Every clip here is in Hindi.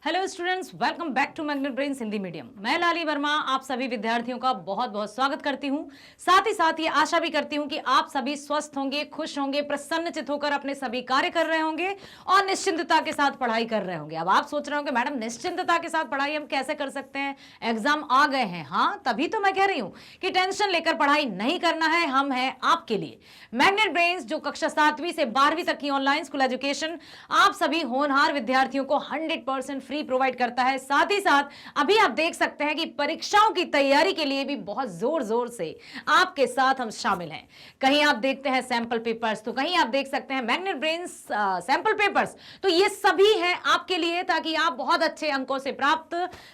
Hello students, welcome back to Magnet Brains Hindi medium. मैं लाली वर्मा आप सभी विद्यार्थियों का बहुत बहुत स्वागत करती हूं। साथ ही साथ ये आशा भी करती हूं कि आप सभी स्वस्थ होंगे, खुश होंगे, प्रसन्नचित होकर अपने सभी कार्य कर रहे होंगे और निश्चिंतता के साथ पढ़ाई कर रहे होंगे। अब आप सोच रहे होंगे मैडम निश्चिंतता के साथ पढ़ाई हम कैसे कर सकते हैं, एग्जाम आ गए हैं। हाँ, तभी तो मैं कह रही हूं कि टेंशन लेकर पढ़ाई नहीं करना है, हम हैं आपके लिए। मैग्नेट ब्रेन्स जो कक्षा 7वीं से 12वीं तक की ऑनलाइन स्कूल एजुकेशन आप सभी होनहार विद्यार्थियों को 100% फ्री प्रोवाइड करता है। साथ ही साथ अभी आप देख सकते हैं कि परीक्षाओं की तैयारी के लिए भी बहुत जोर जोर से आपके साथ हम शामिल हैं। कहीं आप देखते हैं सैंपल पेपर्स, तो कहीं आप देख सकते हैं मैग्नेट ब्रेन्स सैंपल पेपर्स। तो ये सभी हैं आपके लिए ताकि आप बहुत अच्छे अंकों से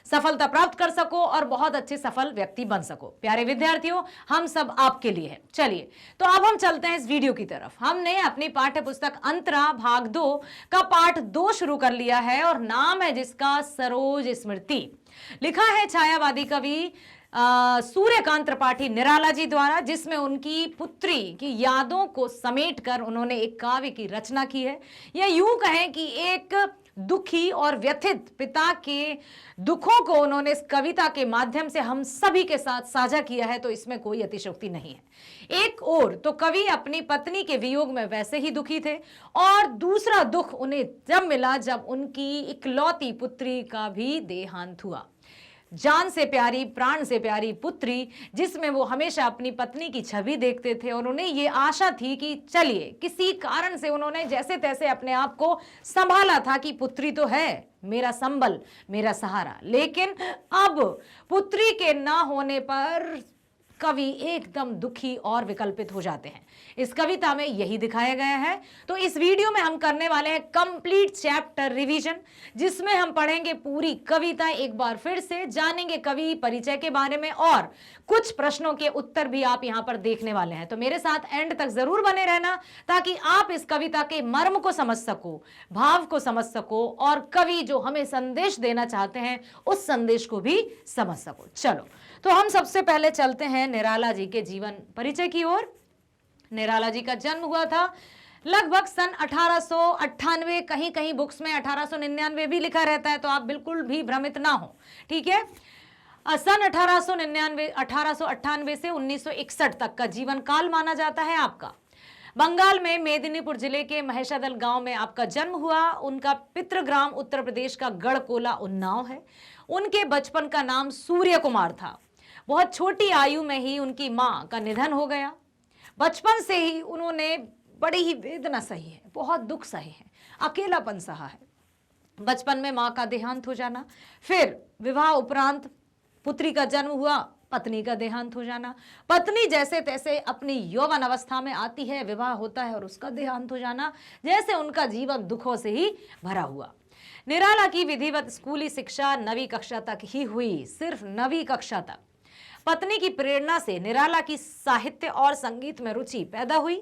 सफलता प्राप्त कर सको और बहुत अच्छे सफल व्यक्ति बन सको। प्यारे विद्यार्थियों, हम सब आपके लिए है। चलिए तो अब हम चलते हैं इस वीडियो की तरफ। हमने अपनी पाठ्य पुस्तक अंतरा भाग 2 का पाठ 2 शुरू कर लिया है और नाम है जिसका सरोज स्मृति। लिखा है छायावादी कवि सूर्यकांत त्रिपाठी निराला जी द्वारा, जिसमें उनकी पुत्री की यादों को समेटकर उन्होंने एक काव्य की रचना की है। या यूं कहें कि एक दुखी और व्यथित पिता के दुखों को उन्होंने इस कविता के माध्यम से हम सभी के साथ साझा किया है, तो इसमें कोई अतिशयोक्ति नहीं है। एक ओर तो कवि अपनी पत्नी के वियोग में वैसे ही दुखी थे और दूसरा दुख उन्हें जब मिला जब उनकी इकलौती पुत्री का भी देहांत हुआ। जान से प्यारी, प्राण से प्यारी पुत्री जिसमें वो हमेशा अपनी पत्नी की छवि देखते थे और उन्हें ये आशा थी कि चलिए किसी कारण से उन्होंने जैसे तैसे अपने आप को संभाला था कि पुत्री तो है मेरा संबल, मेरा सहारा। लेकिन अब पुत्री के ना होने पर कवि एकदम दुखी और विकल्पित हो जाते हैं। इस कविता में यही दिखाया गया है। तो इस वीडियो में हम करने वाले हैं कंप्लीट चैप्टर रिवीजन, जिसमें हम पढ़ेंगे पूरी कविता एक बार फिर से, जानेंगे कवि परिचय के बारे में और कुछ प्रश्नों के उत्तर भी आप यहां पर देखने वाले हैं। तो मेरे साथ एंड तक जरूर बने रहना ताकि आप इस कविता के मर्म को समझ सको, भाव को समझ सको और कवि जो हमें संदेश देना चाहते हैं उस संदेश को भी समझ सको। चलो तो हम सबसे पहले चलते हैं निराला जी के जीवन परिचय की ओर। निराला जी का जन्म हुआ था लगभग सन 1898, कहीं कहीं बुक्स में 1899 भी लिखा रहता है, तो आप बिल्कुल भी भ्रमित ना हो, ठीक है। सन 1898 से 1961 तक का जीवन काल माना जाता है आपका। बंगाल में मेदिनीपुर जिले के महेशादल गांव में आपका जन्म हुआ। उनका पितृग्राम उत्तर प्रदेश का गढ़कोला उन्नाव है। उनके बचपन का नाम सूर्य कुमार था। बहुत छोटी आयु में ही उनकी मां का निधन हो गया। बचपन से ही उन्होंने बड़ी ही वेदना सही है, बहुत दुख सहे है, अकेलापन सहा है। बचपन में मां का देहांत हो जाना, फिर विवाह उपरांत पुत्री का जन्म हुआ, पत्नी का देहांत हो जाना, पत्नी जैसे तैसे अपनी यौवन अवस्था में आती है, विवाह होता है और उसका देहांत हो जाना, जैसे उनका जीवन दुखों से ही भरा हुआ। निराला की विधिवत स्कूली शिक्षा 9वीं कक्षा तक ही हुई, सिर्फ 9वीं कक्षा तक। पत्नी की प्रेरणा से निराला की साहित्य और संगीत में रुचि पैदा हुई।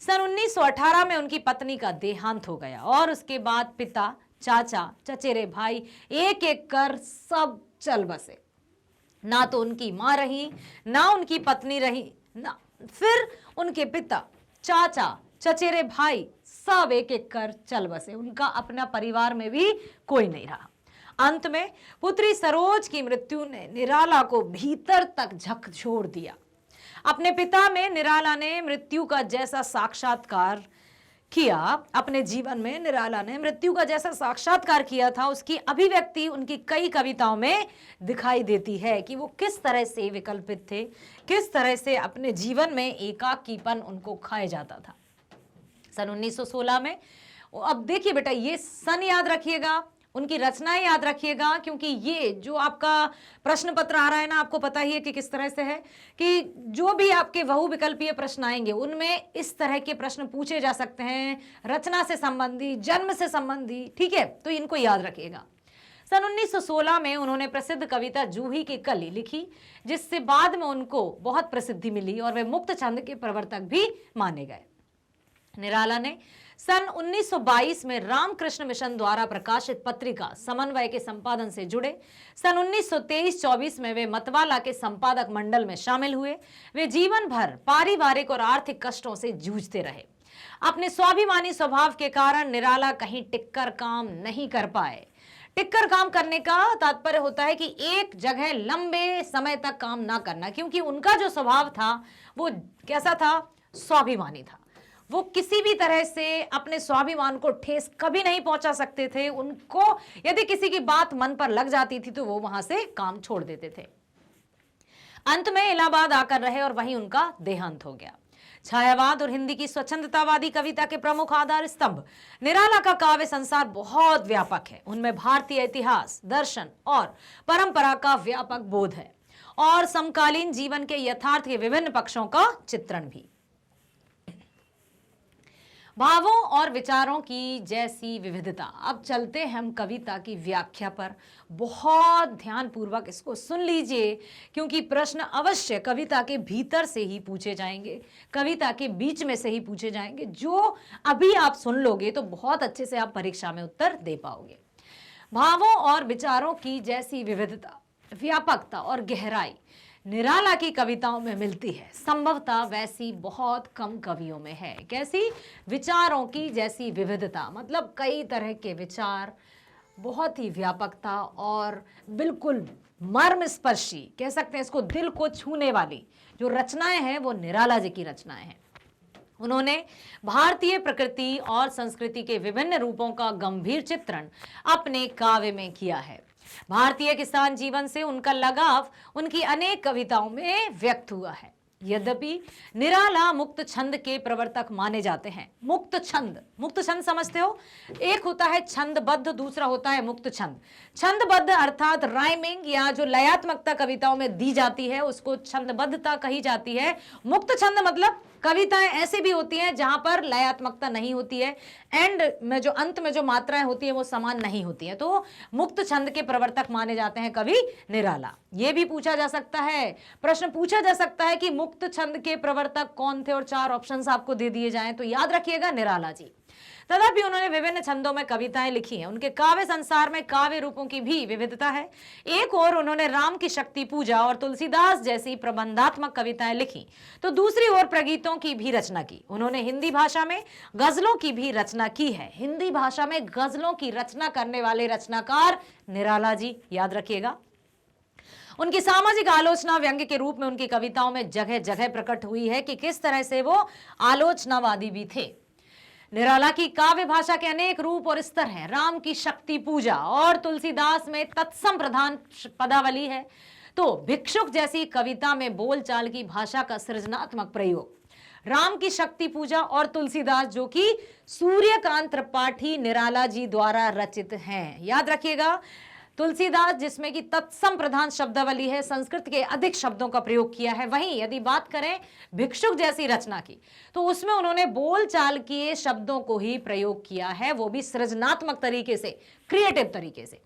सन 1918 में उनकी पत्नी का देहांत हो गया और उसके बाद पिता, चाचा, चचेरे भाई एक एक कर सब चल बसे। ना तो उनकी मां रही, ना उनकी पत्नी रही, ना फिर उनके पिता, चाचा, चचेरे भाई सब एक एक कर चल बसे। उनका अपना परिवार में भी कोई नहीं रहा। अंत में पुत्री सरोज की मृत्यु ने निराला को भीतर तक झकझोर दिया। अपने पिता में निराला ने मृत्यु का जैसा साक्षात्कार किया, अपने जीवन में निराला ने मृत्यु का जैसा साक्षात्कार किया था, उसकी अभिव्यक्ति उनकी कई कविताओं में दिखाई देती है कि वो किस तरह से विकल्पित थे, किस तरह से अपने जीवन में एकाकीपन उनको खाए जाता था। सन 1916 में, अब देखिए बेटा ये सन याद रखिएगा, उनकी रचनाएं याद रखिएगा, क्योंकि ये जो आपका प्रश्न पत्र आ रहा है ना, आपको पता ही है कि किस तरह से है कि जो भी आपके बहुविकल्पीय प्रश्न आएंगे उनमें इस तरह के प्रश्न पूछे जा सकते हैं, रचना से संबंधी, जन्म से संबंधी, ठीक है, तो इनको याद रखिएगा। सन 1916 में उन्होंने प्रसिद्ध कविता जूही की कली लिखी, जिससे बाद में उनको बहुत प्रसिद्धि मिली और वे मुक्त छंद के प्रवर्तक भी माने गए। निराला ने सन 1922 में रामकृष्ण मिशन द्वारा प्रकाशित पत्रिका समन्वय के संपादन से जुड़े। सन 1923-24 में वे मतवाला के संपादक मंडल में शामिल हुए। वे जीवन भर पारिवारिक और आर्थिक कष्टों से जूझते रहे। अपने स्वाभिमानी स्वभाव के कारण निराला कहीं टिककर काम नहीं कर पाए। टिककर काम करने का तात्पर्य होता है कि एक जगह लंबे समय तक काम ना करना, क्योंकि उनका जो स्वभाव था वो कैसा था, स्वाभिमानी था। वो किसी भी तरह से अपने स्वाभिमान को ठेस कभी नहीं पहुंचा सकते थे। उनको यदि किसी की बात मन पर लग जाती थी तो वो वहां से काम छोड़ देते थे। अंत में इलाहाबाद आकर रहे और वहीं उनका देहांत हो गया। छायावाद और हिंदी की स्वच्छंदतावादी कविता के प्रमुख आधार स्तंभ निराला का काव्य संसार बहुत व्यापक है। उनमें भारतीय इतिहास, दर्शन और परंपरा का व्यापक बोध है और समकालीन जीवन के यथार्थ के विभिन्न पक्षों का चित्रण भी। भावों और विचारों की जैसी विविधता। अब चलते हैं हम कविता की व्याख्या पर। बहुत ध्यानपूर्वक इसको सुन लीजिए, क्योंकि प्रश्न अवश्य कविता के भीतर से ही पूछे जाएंगे, कविता के बीच में से ही पूछे जाएंगे। जो अभी आप सुन लोगे तो बहुत अच्छे से आप परीक्षा में उत्तर दे पाओगे। भावों और विचारों की जैसी विविधता, व्यापकता और गहराई निराला की कविताओं में मिलती है, संभवतः वैसी बहुत कम कवियों में है। कैसी? विचारों की जैसी विविधता, मतलब कई तरह के विचार, बहुत ही व्यापकता और बिल्कुल मर्मस्पर्शी, कह सकते हैं इसको, दिल को छूने वाली जो रचनाएं हैं वो निराला जी की रचनाएं हैं। उन्होंने भारतीय प्रकृति और संस्कृति के विभिन्न रूपों का गंभीर चित्रण अपने काव्य में किया है। भारतीय किसान जीवन से उनका लगाव उनकी अनेक कविताओं में व्यक्त हुआ है। यद्यपि निराला मुक्त छंद के प्रवर्तक माने जाते हैं। मुक्त छंद समझते हो? एक होता है छंदबद्ध, दूसरा होता है मुक्त छंद। छंदबद्ध अर्थात राइमिंग या जो लयात्मकता कविताओं में दी जाती है उसको छंदबद्धता कही जाती है। मुक्त छंद मतलब कविताएं ऐसे भी होती हैं जहां पर लयात्मकता नहीं होती है, एंड में जो अंत में जो मात्राएं होती है वो समान नहीं होती है, तो मुक्त छंद के प्रवर्तक माने जाते हैं कवि निराला। ये भी पूछा जा सकता है, प्रश्न पूछा जा सकता है कि मुक्त छंद के प्रवर्तक कौन थे, और 4 ऑप्शंस आपको दे दिए जाएं तो याद रखिएगा निराला जी। तथापि उन्होंने विभिन्न छंदों में कविताएं लिखी हैं। उनके काव्य संसार में काव्य रूपों की भी विविधता है। एक ओर उन्होंने राम की शक्ति पूजा और तुलसीदास जैसी प्रबंधात्मक कविताएं लिखी, तो दूसरी ओर प्रगीतों की भी रचना की। उन्होंने हिंदी भाषा में गजलों की भी रचना की है। हिंदी भाषा में गजलों की रचना करने वाले रचनाकार निराला जी, याद रखिएगा। उनकी सामाजिक आलोचना व्यंग्य के रूप में उनकी कविताओं में जगह जगह प्रकट हुई है कि किस तरह से वो आलोचनावादी भी थे। निराला की काव्य भाषा के अनेक रूप और स्तर हैं। राम की शक्ति पूजा और तुलसीदास में तत्सम प्रधान पदावली है, तो भिक्षुक जैसी कविता में बोलचाल की भाषा का सृजनात्मक प्रयोग। राम की शक्ति पूजा और तुलसीदास जो कि सूर्यकांत त्रिपाठी निराला जी द्वारा रचित हैं, याद रखिएगा। तुलसीदास जिसमें कि तत्सम प्रधान शब्दावली है, संस्कृत के अधिक शब्दों का प्रयोग किया है। वहीं यदि बात करें भिक्षुक जैसी रचना की, तो उसमें उन्होंने बोलचाल के शब्दों को ही प्रयोग किया है, वो भी सृजनात्मक तरीके से, क्रिएटिव तरीके से।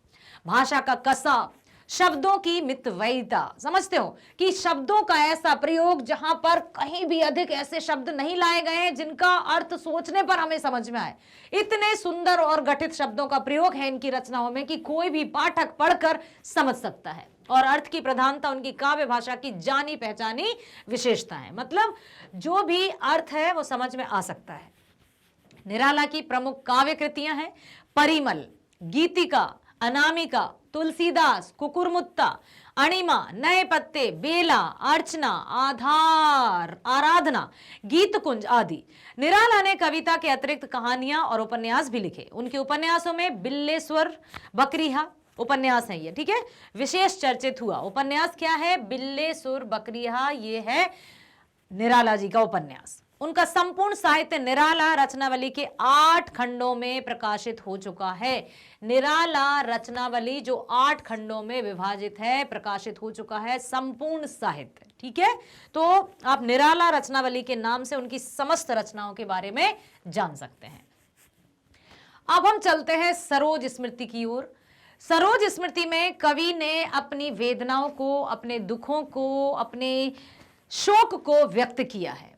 भाषा का कसा, शब्दों की मितव्ययिता, समझते हो कि शब्दों का ऐसा प्रयोग जहां पर कहीं भी अधिक ऐसे शब्द नहीं लाए गए हैं जिनका अर्थ सोचने पर हमें समझ में आए। इतने सुंदर और गठित शब्दों का प्रयोग है इनकी रचनाओं में कि कोई भी पाठक पढ़कर समझ सकता है। और अर्थ की प्रधानता उनकी काव्य भाषा की जानी पहचानी विशेषता है, मतलब जो भी अर्थ है वो समझ में आ सकता है। निराला की प्रमुख काव्य कृतियां हैं परिमल, गीतिका, अनामिका, तुलसीदास, कुकुरमुत्ता, अणिमा, नए पत्ते, बेला, अर्चना, आधार, आराधना, गीत कुंज आदि। निराला ने कविता के अतिरिक्त कहानियां और उपन्यास भी लिखे। उनके उपन्यासों में बिल्लेश्वर बकरिया उपन्यास है ये, ठीक है, विशेष चर्चित हुआ। उपन्यास क्या है? बिल्लेश्वर बकरिया, ये है निराला जी का उपन्यास। उनका संपूर्ण साहित्य निराला रचनावली के 8 खंडों में प्रकाशित हो चुका है। निराला रचनावली जो 8 खंडों में विभाजित है, प्रकाशित हो चुका है संपूर्ण साहित्य, ठीक है। तो आप निराला रचनावली के नाम से उनकी समस्त रचनाओं के बारे में जान सकते हैं। अब हम चलते हैं सरोज स्मृति की ओर। सरोज स्मृति में कवि ने अपनी वेदनाओं को, अपने दुखों को, अपने शोक को व्यक्त किया है।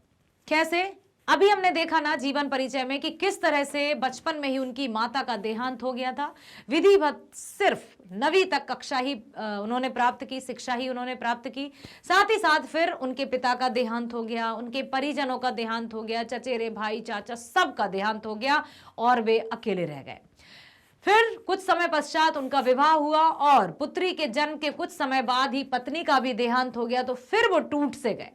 कैसे? अभी हमने देखा ना जीवन परिचय में कि किस तरह से बचपन में ही उनकी माता का देहांत हो गया था। विधिवत सिर्फ 9वीं तक कक्षा ही उन्होंने प्राप्त की, शिक्षा ही उन्होंने प्राप्त की। साथ ही साथ फिर उनके पिता का देहांत हो गया, उनके परिजनों का देहांत हो गया, चचेरे भाई चाचा सबका देहांत हो गया और वे अकेले रह गए। फिर कुछ समय पश्चात उनका विवाह हुआ और पुत्री के जन्म के कुछ समय बाद ही पत्नी का भी देहांत हो गया, तो फिर वो टूट से गए।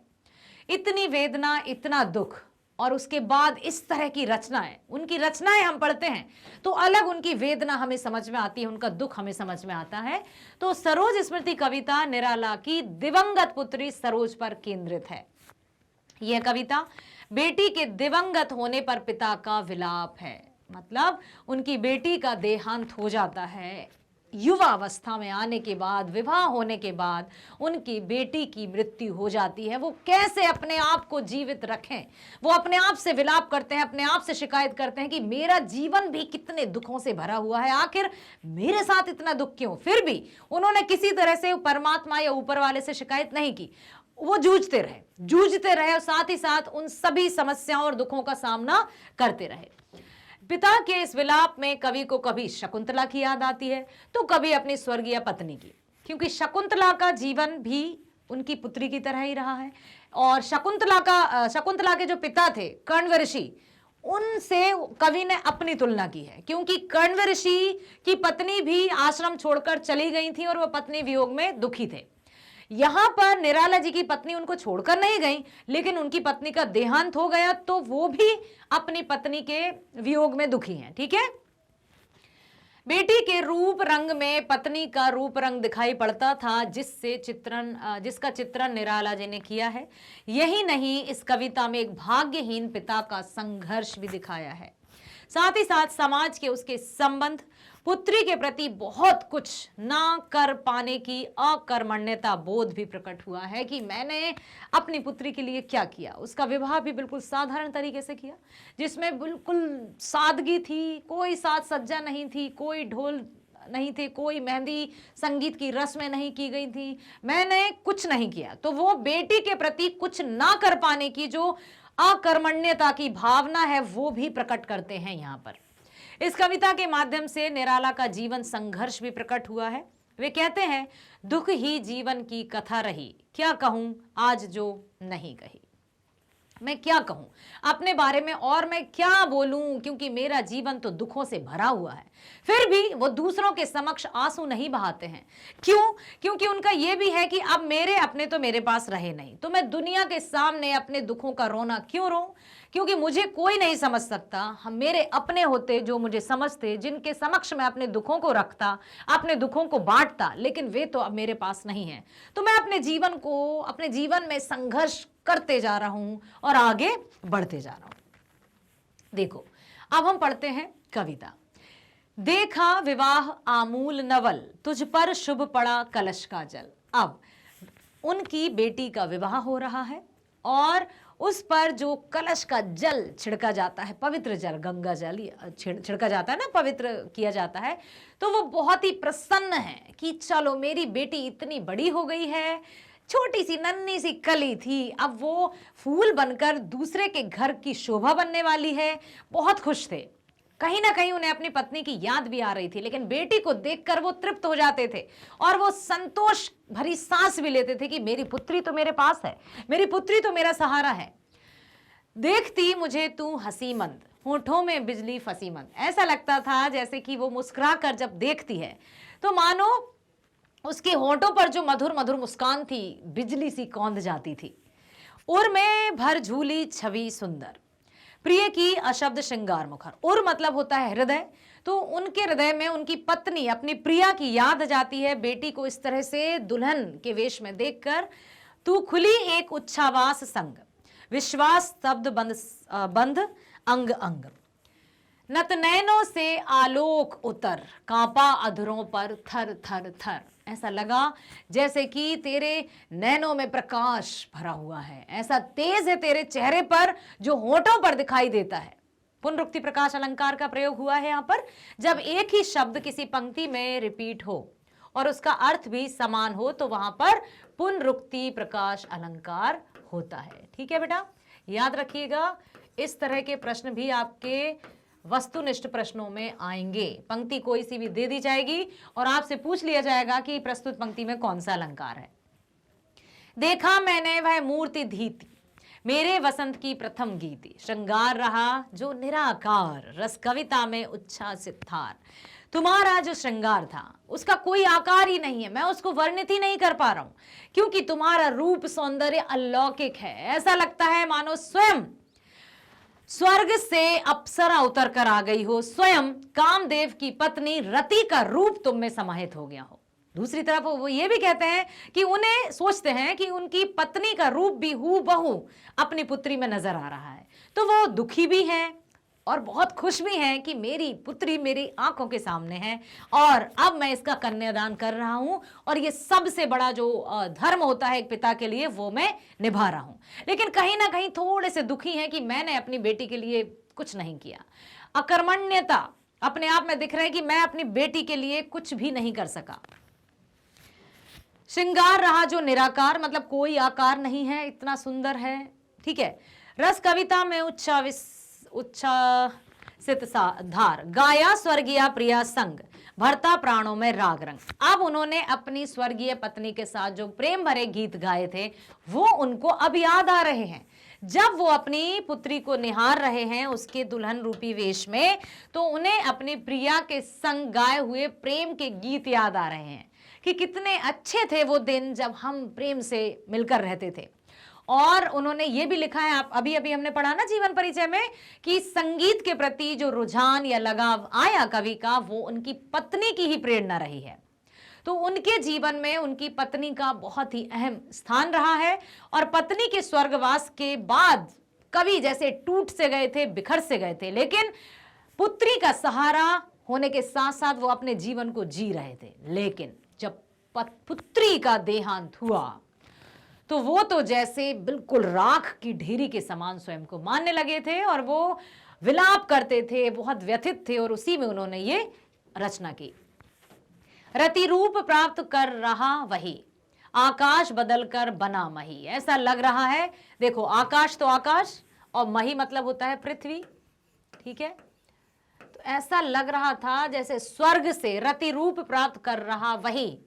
इतनी वेदना, इतना दुख, और उसके बाद इस तरह की रचनाएं, उनकी रचनाएं हम पढ़ते हैं तो अलग उनकी वेदना हमें समझ में आती है, उनका दुख हमें समझ में आता है। तो सरोज स्मृति कविता निराला की दिवंगत पुत्री सरोज पर केंद्रित है। यह कविता बेटी के दिवंगत होने पर पिता का विलाप है। मतलब उनकी बेटी का देहांत हो जाता है, युवा अवस्था में आने के बाद, विवाह होने के बाद उनकी बेटी की मृत्यु हो जाती है। वो कैसे अपने आप को जीवित रखें, वो अपने आप से विलाप करते हैं, अपने आप से शिकायत करते हैं कि मेरा जीवन भी कितने दुखों से भरा हुआ है, आखिर मेरे साथ इतना दुख क्यों। फिर भी उन्होंने किसी तरह से परमात्मा या ऊपर वाले से शिकायत नहीं की, वो जूझते रहे और साथ ही साथ उन सभी समस्याओं और दुखों का सामना करते रहे। पिता के इस विलाप में कवि को कभी शकुंतला की याद आती है तो कभी अपनी स्वर्गीय पत्नी की, क्योंकि शकुंतला का जीवन भी उनकी पुत्री की तरह ही रहा है। और शकुंतला के जो पिता थे कण्व ऋषि, उनसे कवि ने अपनी तुलना की है, क्योंकि कण्व ऋषि की पत्नी भी आश्रम छोड़कर चली गई थी और वह पत्नी वियोग में दुखी थे। यहां पर निराला जी की पत्नी उनको छोड़कर नहीं गई, लेकिन उनकी पत्नी का देहांत हो गया तो वो भी अपनी पत्नी के वियोग में दुखी हैं। ठीक है, बेटी के रूप रंग में पत्नी का रूप रंग दिखाई पड़ता था, जिसका चित्रण निराला जी ने किया है। यही नहीं, इस कविता में एक भाग्यहीन पिता का संघर्ष भी दिखाया है। साथ ही साथ समाज के उसके संबंध, पुत्री के प्रति बहुत कुछ ना कर पाने की अकर्मण्यता बोध भी प्रकट हुआ है कि मैंने अपनी पुत्री के लिए क्या किया। उसका विवाह भी बिल्कुल साधारण तरीके से किया, जिसमें बिल्कुल सादगी थी, कोई साज सज्जा नहीं थी, कोई ढोल नहीं थे, कोई मेहंदी संगीत की रस्में नहीं की गई थी, मैंने कुछ नहीं किया। तो वो बेटी के प्रति कुछ ना कर पाने की जो अकर्मण्यता की भावना है वो भी प्रकट करते हैं यहाँ पर। इस कविता के माध्यम से निराला का जीवन संघर्ष भी प्रकट हुआ है। वे कहते हैं, दुख ही जीवन की कथा रही, क्या कहूं आज जो नहीं कही। मैं क्या कहूं अपने बारे में और मैं क्या बोलूं, क्योंकि मेरा जीवन तो दुखों से भरा हुआ है। फिर भी वो दूसरों के समक्ष आंसू नहीं बहाते हैं। क्यों? क्योंकि उनका ये भी है कि अब मेरे अपने तो मेरे पास रहे नहीं, तो मैं दुनिया के सामने अपने दुखों का रोना क्यों रोऊं, क्योंकि मुझे कोई नहीं समझ सकता। हम मेरे अपने होते जो मुझे समझते, जिनके समक्ष मैं अपने दुखों को रखता, अपने दुखों को बांटता, लेकिन वे तो अब मेरे पास नहीं है। तो मैं अपने जीवन में संघर्ष करते जा रहा हूं और आगे बढ़ते जा रहा हूं। देखो, अब हम पढ़ते हैं कविता। देखा विवाह आमूल नवल, तुझ पर शुभ पड़ा कलश का जल। अब उनकी बेटी का विवाह हो रहा है और उस पर जो कलश का जल छिड़का जाता है, पवित्र जल, गंगा जल छिड़का जाता है ना, पवित्र किया जाता है, तो वो बहुत ही प्रसन्न है कि चलो मेरी बेटी इतनी बड़ी हो गई है, छोटी सी नन्ही सी कली थी, अब वो फूल बनकर दूसरे के घर की शोभा बनने वाली है। बहुत खुश थे। कहीं ना कहीं उन्हें अपनी पत्नी की याद भी आ रही थी, लेकिन बेटी को देखकर वो तृप्त हो जाते थे और वो संतोष भरी सांस भी लेते थे कि मेरी पुत्री तो मेरे पास है, मेरी पुत्री तो मेरा सहारा है। देखती मुझे तू हंसी मंद, होठों में बिजली फंसी मंद। ऐसा लगता था जैसे कि वो मुस्कुरा कर जब देखती है तो मानो उसके होठों पर जो मधुर मधुर मुस्कान थी, बिजली सी कौंध जाती थी। उर में भर झूली छवि सुंदर, प्रिय की अशब्द श्रृंगार मुखर। उर मतलब होता है हृदय, तो उनके हृदय में उनकी पत्नी अपनी प्रिया की याद जाती है। बेटी को इस तरह से दुल्हन के वेश में देखकर, तू खुली एक उच्छ्वास संग, विश्वास स्तब्ध बंध अंग अंग, नत नैनों से आलोक उतर, कांपा अधरों पर थर थर थर। ऐसा लगा जैसे कि तेरे नैनों में प्रकाश भरा हुआ है, ऐसा तेज है तेरे चेहरे पर जो होठों पर दिखाई देता है। पुनरुक्ति प्रकाश अलंकार का प्रयोग हुआ है यहाँ पर, जब एक ही शब्द किसी पंक्ति में रिपीट हो और उसका अर्थ भी समान हो तो वहां पर पुनरुक्ति प्रकाश अलंकार होता है। ठीक है बेटा, याद रखिएगा, इस तरह के प्रश्न भी आपके वस्तुनिष्ठ प्रश्नों में आएंगे। पंक्ति कोई सी भी दे दी जाएगी और आपसे पूछ लिया जाएगा कि प्रस्तुत पंक्ति में कौन सा अलंकार है। देखा मैंने वह मूर्ति धीती, मेरे वसंत की प्रथम गीति, श्रृंगार रहा जो निराकार, रस कविता में उच्छ्वासित थार। तुम्हारा जो श्रृंगार था उसका कोई आकार ही नहीं है, मैं उसको वर्णित ही नहीं कर पा रहा हूं, क्योंकि तुम्हारा रूप सौंदर्य अलौकिक है। ऐसा लगता है मानो स्वयं स्वर्ग से अप्सरा उतर कर आ गई हो, स्वयं कामदेव की पत्नी रति का रूप तुम में समाहित हो गया हो। दूसरी तरफ वो ये भी कहते हैं कि उन्हें सोचते हैं कि उनकी पत्नी का रूप भी हूबहू अपनी पुत्री में नजर आ रहा है, तो वो दुखी भी हैं और बहुत खुश भी हैं कि मेरी पुत्री मेरी आंखों के सामने है और अब मैं इसका कन्यादान कर रहा हूं और ये सबसे बड़ा जो धर्म होता है एक पिता के लिए वो मैं निभा रहा हूं। लेकिन कहीं ना कहीं थोड़े से दुखी हैं कि मैंने अपनी बेटी के लिए कुछ नहीं किया। अकर्मण्यता अपने आप में दिख रहा है कि मैं अपनी बेटी के लिए कुछ भी नहीं कर सका। श्रृंगार रहा जो निराकार, मतलब कोई आकार नहीं है, इतना सुंदर है। ठीक है, रस कविता में उच्छ्वासित धार गाया स्वर्गीय प्रिया संग भरता प्राणों में राग रंग। अब उन्होंने अपनी स्वर्गीय पत्नी के साथ जो प्रेम भरे गीत गाए थे वो उनको अब याद आ रहे हैं। जब वो अपनी पुत्री को निहार रहे हैं उसके दुल्हन रूपी वेश में, तो उन्हें अपनी प्रिया के संग गाए हुए प्रेम के गीत याद आ रहे हैं कि कितने अच्छे थे वो दिन जब हम प्रेम से मिलकर रहते थे। और उन्होंने ये भी लिखा है, आप अभी अभी हमने पढ़ा ना जीवन परिचय में, कि संगीत के प्रति जो रुझान या लगाव आया कवि का वो उनकी पत्नी की ही प्रेरणा रही है। तो उनके जीवन में उनकी पत्नी का बहुत ही अहम स्थान रहा है और पत्नी के स्वर्गवास के बाद कवि जैसे टूट से गए थे, बिखर से गए थे, लेकिन पुत्री का सहारा होने के साथ साथ वो अपने जीवन को जी रहे थे। लेकिन जब पुत्री का देहांत हुआ तो वो तो जैसे बिल्कुल राख की ढेरी के समान स्वयं को मानने लगे थे और वो विलाप करते थे, बहुत व्यथित थे, और उसी में उन्होंने ये रचना की। रति रूप प्राप्त कर रहा वही, आकाश बदलकर बना मही। ऐसा लग रहा है, देखो आकाश तो आकाश और मही मतलब होता है पृथ्वी। ठीक है, तो ऐसा लग रहा था जैसे स्वर्ग से रति रूप प्राप्त कर रहा वही।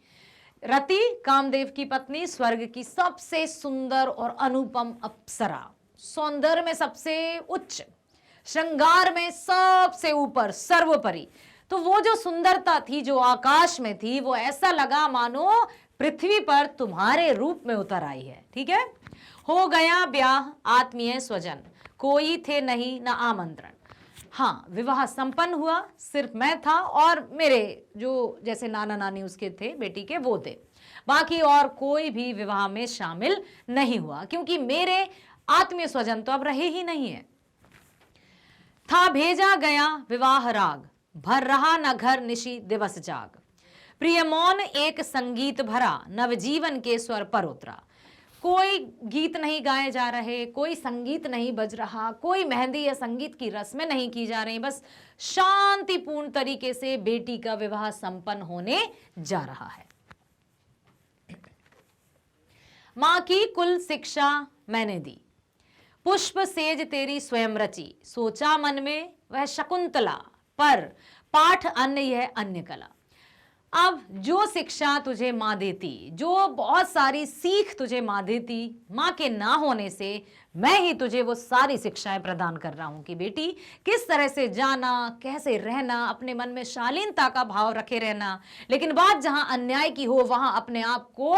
रति कामदेव की पत्नी स्वर्ग की सबसे सुंदर और अनुपम अप्सरा, सौंदर्य में सबसे उच्च, श्रृंगार में सबसे ऊपर, सर्वोपरि। तो वो जो सुंदरता थी जो आकाश में थी वो ऐसा लगा मानो पृथ्वी पर तुम्हारे रूप में उतर आई है। ठीक है, हो गया ब्याह आत्मीय स्वजन, कोई थे नहीं न आमंत्रण। हाँ, विवाह संपन्न हुआ, सिर्फ मैं था और मेरे जो जैसे नाना नानी उसके थे बेटी के वो थे, बाकी और कोई भी विवाह में शामिल नहीं हुआ, क्योंकि मेरे आत्मीय स्वजन तो अब रहे ही नहीं है। था भेजा गया विवाह राग, भर रहा न घर निशि दिवस जाग। प्रिय मौन एक संगीत भरा, नवजीवन के स्वर पर उतरा। कोई गीत नहीं गाए जा रहे, कोई संगीत नहीं बज रहा, कोई मेहंदी या संगीत की रस्में नहीं की जा रही, बस शांतिपूर्ण तरीके से बेटी का विवाह संपन्न होने जा रहा है। मां की कुल शिक्षा मैंने दी, पुष्प सेज तेरी स्वयं रची। सोचा मन में वह शकुंतला, पर पाठ अन्य यह अन्य कला। अब जो शिक्षा तुझे माँ देती, जो बहुत सारी सीख तुझे माँ देती, माँ के ना होने से मैं ही तुझे वो सारी शिक्षाएं प्रदान कर रहा हूं कि बेटी किस तरह से जाना, कैसे रहना, अपने मन में शालीनता का भाव रखे रहना, लेकिन बात जहां अन्याय की हो वहां अपने आप को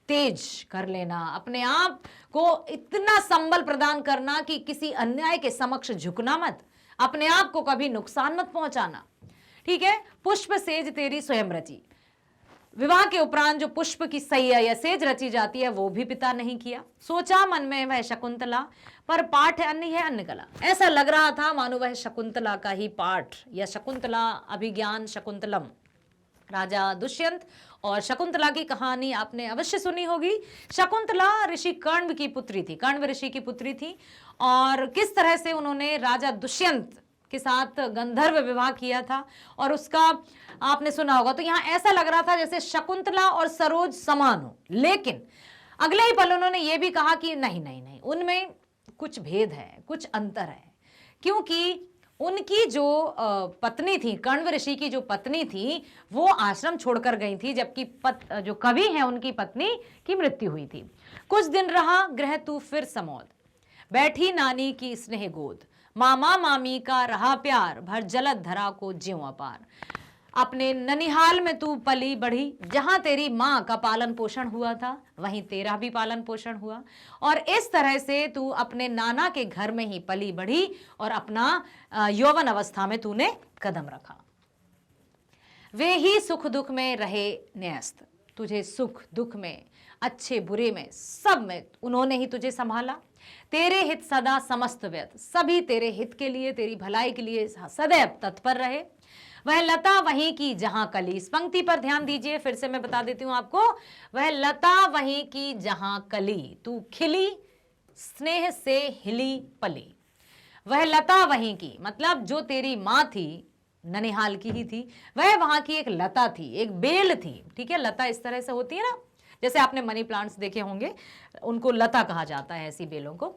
तेज कर लेना, अपने आप को इतना संबल प्रदान करना कि किसी अन्याय के समक्ष झुकना मत, अपने आप को कभी नुकसान मत पहुंचाना। ठीक है, पुष्प सेज तेरी स्वयं रची। विवाह के उपरांत जो पुष्प की सैया या सेज रची जाती है वो भी पिता नहीं किया। सोचा मन में वह शकुंतला, पर पाठ अन्य है अन्य कला। ऐसा लग रहा था मानो वह शकुंतला का ही पाठ या शकुंतला अभिज्ञान शकुंतलम। राजा दुष्यंत और शकुंतला की कहानी आपने अवश्य सुनी होगी। शकुंतला ऋषि कण्व की पुत्री थी, कण्व ऋषि की पुत्री थी, और किस तरह से उन्होंने राजा दुष्यंत के साथ गंधर्व विवाह किया था और उसका आपने सुना होगा। तो यहां ऐसा लग रहा था जैसे शकुंतला और सरोज समान हो, लेकिन अगले ही पल उन्होंने ये भी कहा कि नहीं नहीं नहीं, उनमें कुछ भेद है, कुछ अंतर है, क्योंकि उनकी जो पत्नी थी, कण्व ऋषि की जो पत्नी थी वो आश्रम छोड़कर गई थी, जबकि जो कवि हैं उनकी पत्नी की मृत्यु हुई थी। कुछ दिन रहा गृह तू फिर समोद, बैठी नानी की स्नेह गोद, मामा मामी का रहा प्यार, भर जलद धरा को ज्यों अपार। अपने ननिहाल में तू पली बढ़ी, जहां तेरी माँ का पालन पोषण हुआ था वहीं तेरा भी पालन पोषण हुआ, और इस तरह से तू अपने नाना के घर में ही पली बढ़ी और अपना यौवन अवस्था में तूने कदम रखा। वे ही सुख दुख में रहे न्यस्त, तुझे सुख दुख में, अच्छे बुरे में, सब में उन्होंने ही तुझे संभाला। तेरे हित सदा समस्त व्यत, सभी तेरे हित के लिए, तेरी भलाई के लिए सदैव तत्पर रहे। वह लता वहीं की जहां कली, इस पंक्ति पर ध्यान दीजिए, फिर से मैं बता देती हूं आपको। वह लता वहीं की जहां कली, तू खिली स्नेह से हिली पली। वह लता वहीं की, मतलब जो तेरी माँ थी ननिहाल की ही थी, वह वहां की एक लता थी, एक बेल थी। ठीक है, लता इस तरह से होती है ना, जैसे आपने मनी प्लांट्स देखे होंगे, उनको लता कहा जाता है ऐसी बेलों को।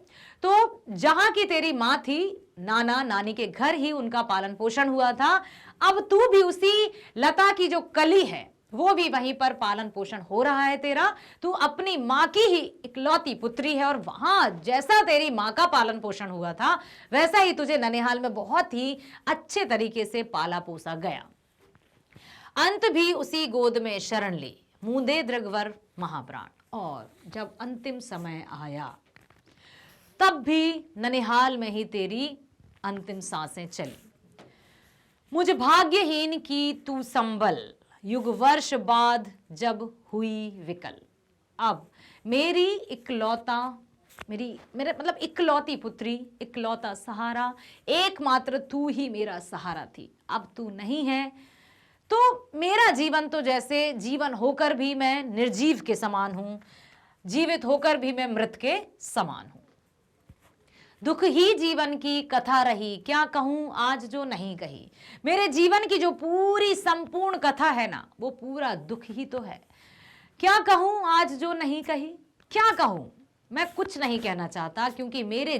तो जहां की तेरी माँ थी, नाना नानी के घर ही उनका पालन पोषण हुआ था, अब तू भी उसी लता की जो कली है वो भी वहीं पर पालन पोषण हो रहा है तेरा। तू अपनी माँ की ही इकलौती पुत्री है, और वहां जैसा तेरी माँ का पालन पोषण हुआ था वैसा ही तुझे ननिहाल में बहुत ही अच्छे तरीके से पाला पोसा गया। अंत भी उसी गोद में शरण ली, मूंदे दृगवर महाप्राण। और जब अंतिम समय आया तब भी ननिहाल में ही तेरी अंतिम सांसें चली। मुझ भाग्यहीन की तू संबल, युग वर्ष बाद जब हुई विकल। अब मेरी इकलौता, मेरे मतलब इकलौती पुत्री, इकलौता सहारा, एकमात्र तू ही मेरा सहारा थी। अब तू नहीं है तो मेरा जीवन तो जैसे जीवन होकर भी मैं निर्जीव के समान हूं, जीवित होकर भी मैं मृत के समान हूं। दुख ही जीवन की कथा रही, क्या कहूं आज जो नहीं कही। मेरे जीवन की जो पूरी संपूर्ण कथा है ना, वो पूरा दुख ही तो है। क्या कहूं आज जो नहीं कही, क्या कहूं, मैं कुछ नहीं कहना चाहता, क्योंकि मेरे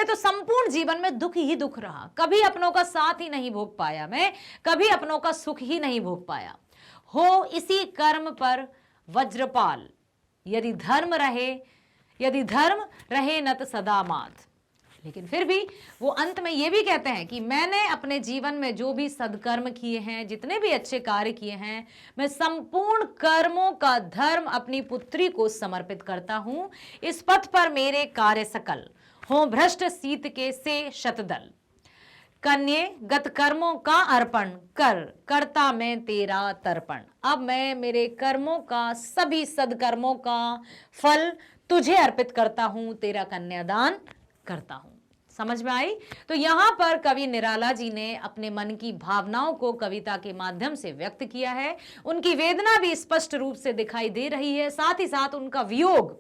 तो संपूर्ण जीवन में दुख ही दुख रहा। कभी अपनों का साथ ही नहीं भोग पाया मैं, कभी अपनों का सुख ही नहीं भोग पाया। हो इसी कर्म पर वज्रपाल, यदि धर्म रहे नत सदा मात। लेकिन फिर भी वो अंत में ये भी कहते हैं कि मैंने अपने जीवन में जो भी सदकर्म किए हैं, जितने भी अच्छे कार्य किए हैं, मैं संपूर्ण कर्मों का धर्म अपनी पुत्री को समर्पित करता हूं। इस पथ पर मेरे कार्य सकल हो भ्रष्ट सीत के से शतदल। कन्ये गत कर्मों का अर्पण कर, करता मैं तेरा तर्पण। अब मैं मेरे कर्मों का, सभी सदकर्मों का फल तुझे अर्पित करता हूं, तेरा कन्यादान करता हूं। समझ में आई? तो यहां पर कवि निराला जी ने अपने मन की भावनाओं को कविता के माध्यम से व्यक्त किया है। उनकी वेदना भी स्पष्ट रूप से दिखाई दे रही है, साथ ही साथ उनका वियोग,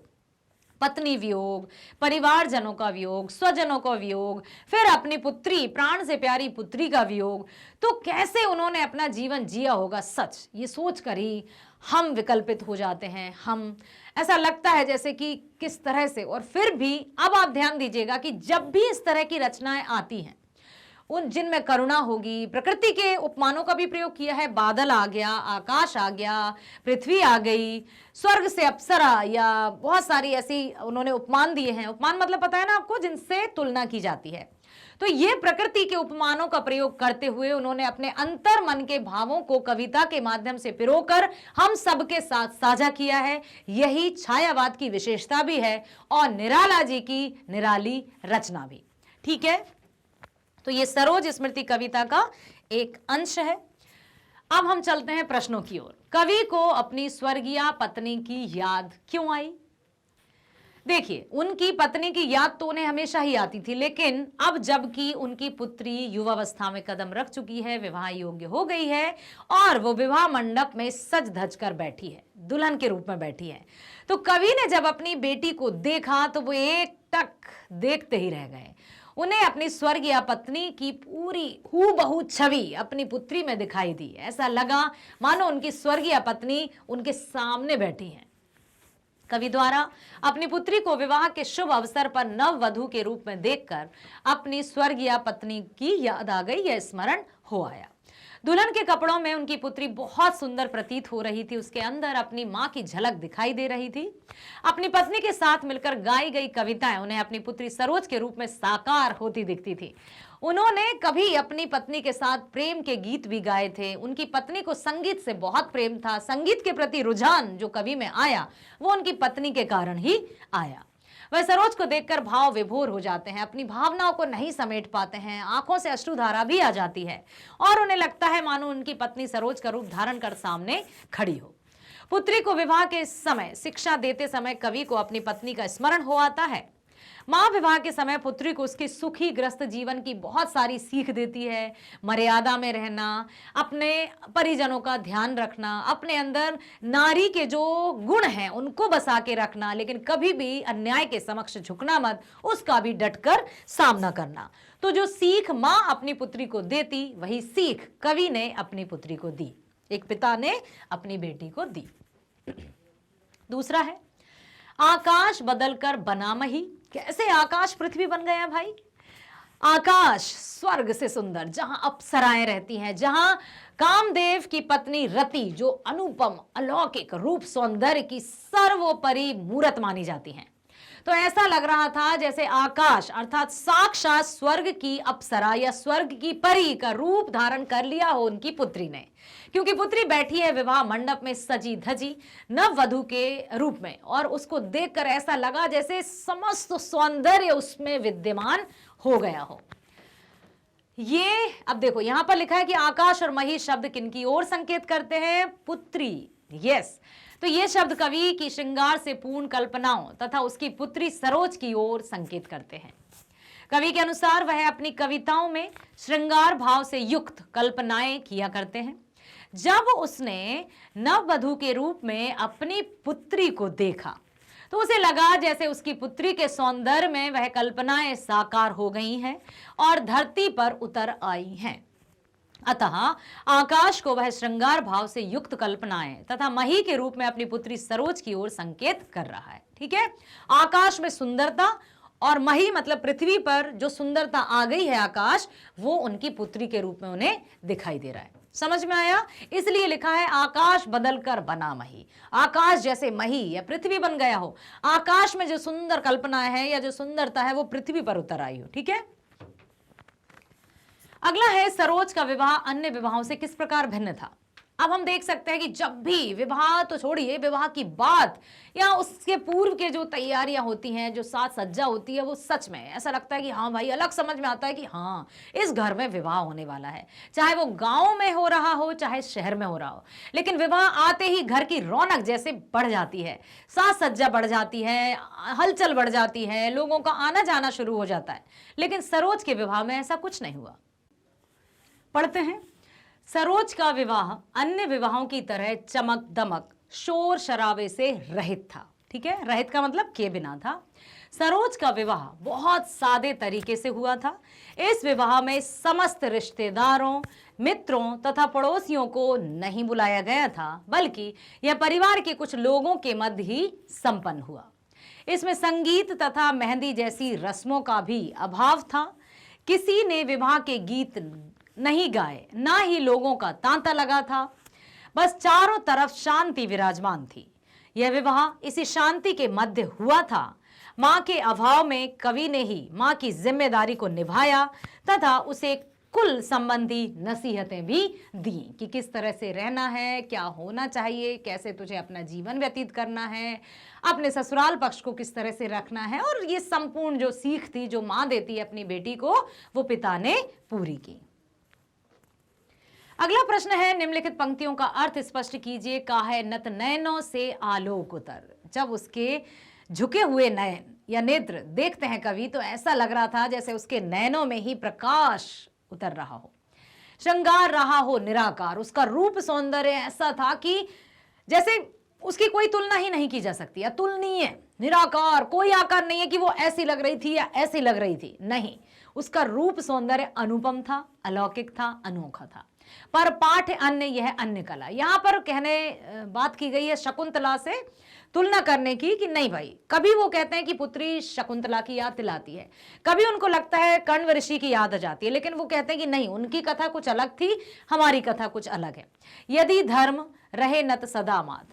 पत्नी वियोग, परिवारजनों का वियोग, स्वजनों का वियोग, फिर अपनी पुत्री, प्राण से प्यारी पुत्री का वियोग। तो कैसे उन्होंने अपना जीवन जिया होगा, सच ये सोच कर ही हम विकल्पित हो जाते हैं। हम ऐसा लगता है जैसे कि किस तरह से। और फिर भी अब आप ध्यान दीजिएगा कि जब भी इस तरह की रचनाएं आती हैं, उन जिनमें करुणा होगी, प्रकृति के उपमानों का भी प्रयोग किया है। बादल आ गया, आकाश आ गया, पृथ्वी आ गई, स्वर्ग से अप्सरा, या बहुत सारी ऐसी उन्होंने उपमान दिए हैं। उपमान मतलब पता है ना आपको, जिनसे तुलना की जाती है। तो ये प्रकृति के उपमानों का प्रयोग करते हुए उन्होंने अपने अंतर मन के भावों को कविता के माध्यम से पिरोकर हम सबके साथ साझा किया है। यही छायावाद की विशेषता भी है और निराला जी की निराली रचना भी। ठीक है, तो ये सरोज स्मृति कविता का एक अंश है। अब हम चलते हैं प्रश्नों की ओर। कवि को अपनी स्वर्गीय पत्नी की याद क्यों आई? देखिए, उनकी पत्नी की याद तो उन्हें हमेशा ही आती थी, लेकिन अब जबकि उनकी पुत्री युवावस्था में कदम रख चुकी है, विवाह योग्य हो गई है और वो विवाह मंडप में सज धज कर बैठी है, दुल्हन के रूप में बैठी है, तो कवि ने जब अपनी बेटी को देखा तो वो एक टक देखते ही रह गए। उन्हें अपनी स्वर्गीय पत्नी की पूरी हूबहू छवि अपनी पुत्री में दिखाई दी। ऐसा लगा मानो उनकी स्वर्गीय पत्नी उनके सामने बैठी है। कवि द्वारा अपनी पुत्री को विवाह के शुभ अवसर पर नववधू के रूप में देखकर अपनी स्वर्गीय पत्नी की याद आ गई, यह स्मरण हो आया। दुल्हन के कपड़ों में उनकी पुत्री बहुत सुंदर प्रतीत हो रही थी। उसके अंदर अपनी मां की झलक दिखाई दे रही थी। अपनी पत्नी के साथ मिलकर गाई गई कविताएं उन्हें अपनी पुत्री सरोज के रूप में साकार होती दिखती थी। उन्होंने कभी अपनी पत्नी के साथ प्रेम के गीत भी गाए थे। उनकी पत्नी को संगीत से बहुत प्रेम था। संगीत के प्रति रुझान जो कवि में आया वो उनकी पत्नी के कारण ही आया। वह सरोज को देखकर भाव विभोर हो जाते हैं, अपनी भावनाओं को नहीं समेट पाते हैं, आंखों से अश्रुधारा भी आ जाती है और उन्हें लगता है मानो उनकी पत्नी सरोज का रूप धारण कर सामने खड़ी हो। पुत्री को विवाह के समय शिक्षा देते समय कवि को अपनी पत्नी का स्मरण हो आता है। मां विवाह के समय पुत्री को उसके सुखी ग्रस्त जीवन की बहुत सारी सीख देती है। मर्यादा में रहना, अपने परिजनों का ध्यान रखना, अपने अंदर नारी के जो गुण हैं उनको बसा के रखना, लेकिन कभी भी अन्याय के समक्ष झुकना मत, उसका भी डटकर सामना करना। तो जो सीख मां अपनी पुत्री को देती वही सीख कवि ने अपनी पुत्री को दी, एक पिता ने अपनी बेटी को दी। दूसरा है आकाश बदलकर बना मही। कैसे आकाश पृथ्वी बन गया भाई? आकाश स्वर्ग से सुंदर, जहां अप्सराएं रहती हैं, जहां कामदेव की पत्नी रति जो अनुपम अलौकिक रूप सौंदर्य की सर्वोपरि मूरत मानी जाती हैं, तो ऐसा लग रहा था जैसे आकाश अर्थात साक्षात स्वर्ग की अप्सरा या स्वर्ग की परी का रूप धारण कर लिया हो उनकी पुत्री ने। क्योंकि पुत्री बैठी है विवाह मंडप में सजी धजी नववधू के रूप में, और उसको देखकर ऐसा लगा जैसे समस्त सौंदर्य उसमें विद्यमान हो गया हो। ये अब देखो यहां पर लिखा है कि आकाश और मही शब्द किनकी ओर संकेत करते हैं? पुत्री। यस, तो ये शब्द कवि की श्रृंगार से पूर्ण कल्पनाओं तथा उसकी पुत्री सरोज की ओर संकेत करते हैं। कवि के अनुसार वह अपनी कविताओं में श्रृंगार भाव से युक्त कल्पनाएं किया करते हैं। जब उसने नववधू के रूप में अपनी पुत्री को देखा तो उसे लगा जैसे उसकी पुत्री के सौंदर्य में वह कल्पनाएं साकार हो गई हैं और धरती पर उतर आई हैं। अतः आकाश को वह श्रृंगार भाव से युक्त कल्पनाएं तथा मही के रूप में अपनी पुत्री सरोज की ओर संकेत कर रहा है। ठीक है, आकाश में सुंदरता और मही मतलब पृथ्वी पर जो सुंदरता आ गई है आकाश, वो उनकी पुत्री के रूप में उन्हें दिखाई दे रहा है। समझ में आया? इसलिए लिखा है आकाश बदलकर बना मही। आकाश जैसे मही या पृथ्वी बन गया हो, आकाश में जो सुंदर कल्पना है या जो सुंदरता है वो पृथ्वी पर उतर आई हो। ठीक है, अगला है सरोज का विवाह अन्य विवाहों से किस प्रकार भिन्न था। अब हम देख सकते हैं कि जब भी विवाह तो छोड़िए, विवाह की बात या उसके पूर्व के जो तैयारियां होती हैं, जो साज सज्जा होती है, वो सच में ऐसा लगता है कि हाँ भाई, अलग समझ में आता है कि हाँ इस घर में विवाह होने वाला है। चाहे वो गांव में हो रहा हो चाहे शहर में हो रहा हो, लेकिन विवाह आते ही घर की रौनक जैसे बढ़ जाती है, साज सज्जा बढ़ जाती है, हलचल बढ़ जाती है, लोगों का आना जाना शुरू हो जाता है। लेकिन सरोज के विवाह में ऐसा कुछ नहीं हुआ। पढ़ते हैं, सरोज का विवाह अन्य विवाहों की तरह चमक दमक शोर शराबे से रहित था। ठीक है, रहित का मतलब किए बिना था। सरोज का विवाह बहुत सादे तरीके से हुआ था। इस विवाह में समस्त रिश्तेदारों, मित्रों तथा पड़ोसियों को नहीं बुलाया गया था, बल्कि यह परिवार के कुछ लोगों के मध्य ही संपन्न हुआ। इसमें संगीत तथा मेहंदी जैसी रस्मों का भी अभाव था। किसी ने विवाह के गीत नहीं गाए, ना ही लोगों का तांता लगा था। बस चारों तरफ शांति विराजमान थी। यह विवाह इसी शांति के मध्य हुआ था। मां के अभाव में कवि ने ही मां की जिम्मेदारी को निभाया तथा उसे कुल संबंधी नसीहतें भी दी कि किस तरह से रहना है, क्या होना चाहिए, कैसे तुझे अपना जीवन व्यतीत करना है, अपने ससुराल पक्ष को किस तरह से रखना है। और ये संपूर्ण जो सीख थी जो मां देती है अपनी बेटी को, वो पिता ने पूरी की। अगला प्रश्न है, निम्नलिखित पंक्तियों का अर्थ स्पष्ट कीजिए। काहे नत नयनों से आलोक उतर। जब उसके झुके हुए नयन या नेत्र देखते हैं कवि, तो ऐसा लग रहा था जैसे उसके नयनों में ही प्रकाश उतर रहा हो, श्रृंगार रहा हो निराकार। उसका रूप सौंदर्य ऐसा था कि जैसे उसकी कोई तुलना ही नहीं की जा सकती, अतुलनीय, निराकार, कोई आकार नहीं है कि वो ऐसी लग रही थी या ऐसी लग रही थी। नहीं, उसका रूप सौंदर्य अनुपम था, अलौकिक था, अनोखा था। पर पाठ अन्य यह अन्य कला। यहां पर बात की गई है शकुंतला से तुलना करने की कि नहीं भाई, कभी वो कहते हैं कि पुत्री शकुंतला की याद दिलाती है, कभी उनको लगता है कण्व ऋषि की याद आ जाती है, लेकिन वो कहते हैं कि नहीं, उनकी कथा कुछ अलग थी, हमारी कथा कुछ अलग है। यदि धर्म रहे नत सदा मात।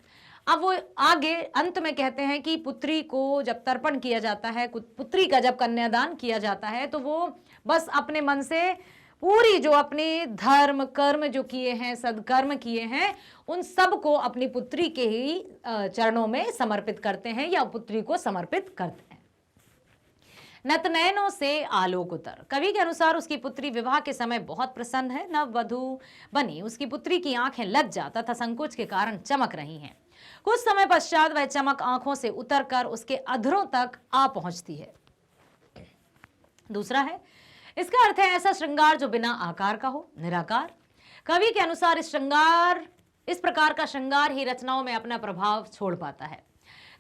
अब वो आगे अंत में कहते हैं कि पुत्री को जब तर्पण किया जाता है, पुत्री का जब कन्यादान किया जाता है, तो वो बस अपने मन से पूरी जो अपने धर्म कर्म जो किए हैं, सदकर्म किए हैं, उन सब को अपनी पुत्री के ही चरणों में समर्पित करते हैं या पुत्री को समर्पित करते हैं। नतनयनों से आलोक उतर। कवि के अनुसार उसकी पुत्री विवाह के समय बहुत प्रसन्न है, नव वधू बनी उसकी पुत्री की आंखें लज्जा तथा संकोच के कारण चमक रही हैं। कुछ समय पश्चात वह चमक आंखों से उतरकर उसके अधरों तक आ पहुंचती है। दूसरा है, इसका अर्थ है ऐसा श्रृंगार जो बिना आकार का हो, निराकार। कवि के अनुसार इस प्रकार का श्रृंगार ही रचनाओं में अपना प्रभाव छोड़ पाता है।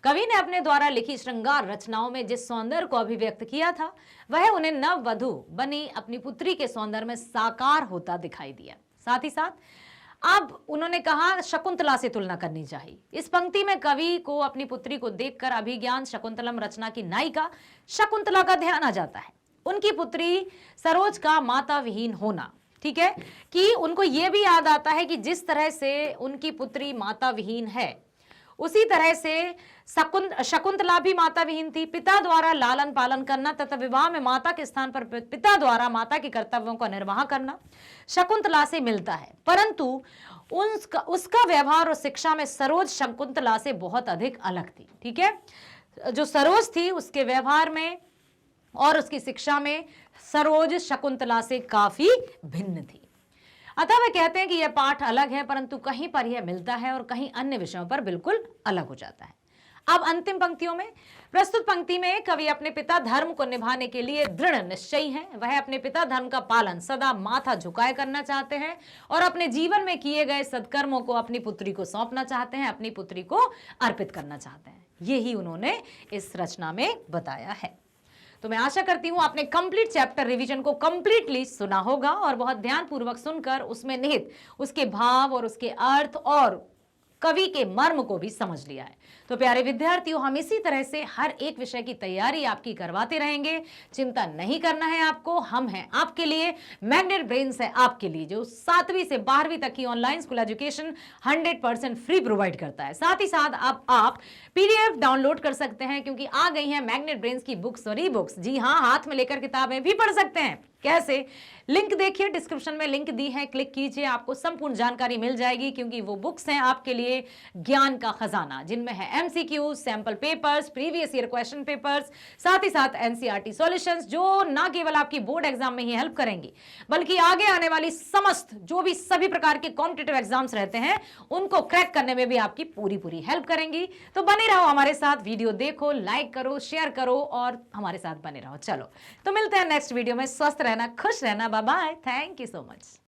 कवि ने अपने द्वारा लिखी श्रृंगार रचनाओं में जिस सौंदर्य को अभिव्यक्त किया था, वह उन्हें नव वधू बनी अपनी पुत्री के सौंदर्य में साकार होता दिखाई दिया। साथ ही साथ अब उन्होंने कहा शकुंतला से तुलना करनी चाहिए। इस पंक्ति में कवि को अपनी पुत्री को देखकर अभिज्ञान शकुंतलम रचना की नायिका शकुंतला का ध्यान आ जाता है। उनकी पुत्री सरोज का माता विहीन होना, ठीक है, कि उनको यह भी याद आता है कि जिस तरह से उनकी पुत्री माता विहीन है, उसी तरह से शकुंतला भी माता विहीन थी। पिता द्वारा लालन पालन करना तथा विवाह में माता के स्थान पर पिता द्वारा माता के कर्तव्यों का निर्वाह करना शकुंतला से मिलता है, परंतु उसका व्यवहार और शिक्षा में सरोज शकुंतला से बहुत अधिक अलग थी। ठीक है, जो सरोज थी उसके व्यवहार में और उसकी शिक्षा में सरोज शकुंतला से काफी भिन्न थी। अतः वे कहते हैं कि यह पाठ अलग है, परंतु कहीं पर यह मिलता है और कहीं अन्य विषयों पर बिल्कुल अलग हो जाता है। अब अंतिम पंक्तियों में, प्रस्तुत पंक्ति में कवि अपने पिता धर्म को निभाने के लिए दृढ़ निश्चयी हैं। वह अपने पिता धर्म का पालन सदा माथा झुकाए करना चाहते हैं और अपने जीवन में किए गए सत्कर्मों को अपनी पुत्री को सौंपना चाहते हैं, अपनी पुत्री को अर्पित करना चाहते हैं। यही उन्होंने इस रचना में बताया है। तो मैं आशा करती हूं आपने कंप्लीट चैप्टर रिवीजन को कंप्लीटली सुना होगा और बहुत ध्यानपूर्वक सुनकर उसमें निहित उसके भाव और उसके अर्थ और कवि के मर्म को भी समझ लिया है। तो प्यारे विद्यार्थियों, हम इसी तरह से हर एक विषय की तैयारी आपकी करवाते रहेंगे। चिंता नहीं करना है आपको, हम हैं आपके लिए। मैग्नेट ब्रेन्स है आपके लिए, जो 7वीं से 12वीं तक की online school education 100% free provide करता है। साथ ही साथ आप PDF डाउनलोड कर सकते हैं, क्योंकि आ गई हैं मैग्नेट ब्रेन्स की बुक्स और ई-बुक्स। जी हाँ, हाथ में लेकर किताबें भी पढ़ सकते हैं। कैसे? लिंक देखिए, डिस्क्रिप्शन में लिंक दी है, क्लिक कीजिए, आपको संपूर्ण जानकारी मिल जाएगी, क्योंकि वो बुक्स हैं आपके लिए ज्ञान का खजाना, जिनमें है MCQ, sample papers, previous year question papers, साथ ही साथ NCERT सॉल्यूशंस, जो ना केवल आपकी बोर्ड एग्जाम में ही हेल्प करेंगी, बल्कि आगे आने वाली समस्त जो भी सभी प्रकार के कॉम्पिटिटिव एग्जाम्स रहते हैं, उनको क्रैक करने में भी आपकी पूरी हेल्प करेंगी। तो बने रहो हमारे साथ, वीडियो देखो, लाइक करो, शेयर करो और हमारे साथ बने रहो। चलो, तो मिलते हैं नेक्स्ट वीडियो में। स्वस्थ रहना, खुश रहना, bye bye, thank you so much.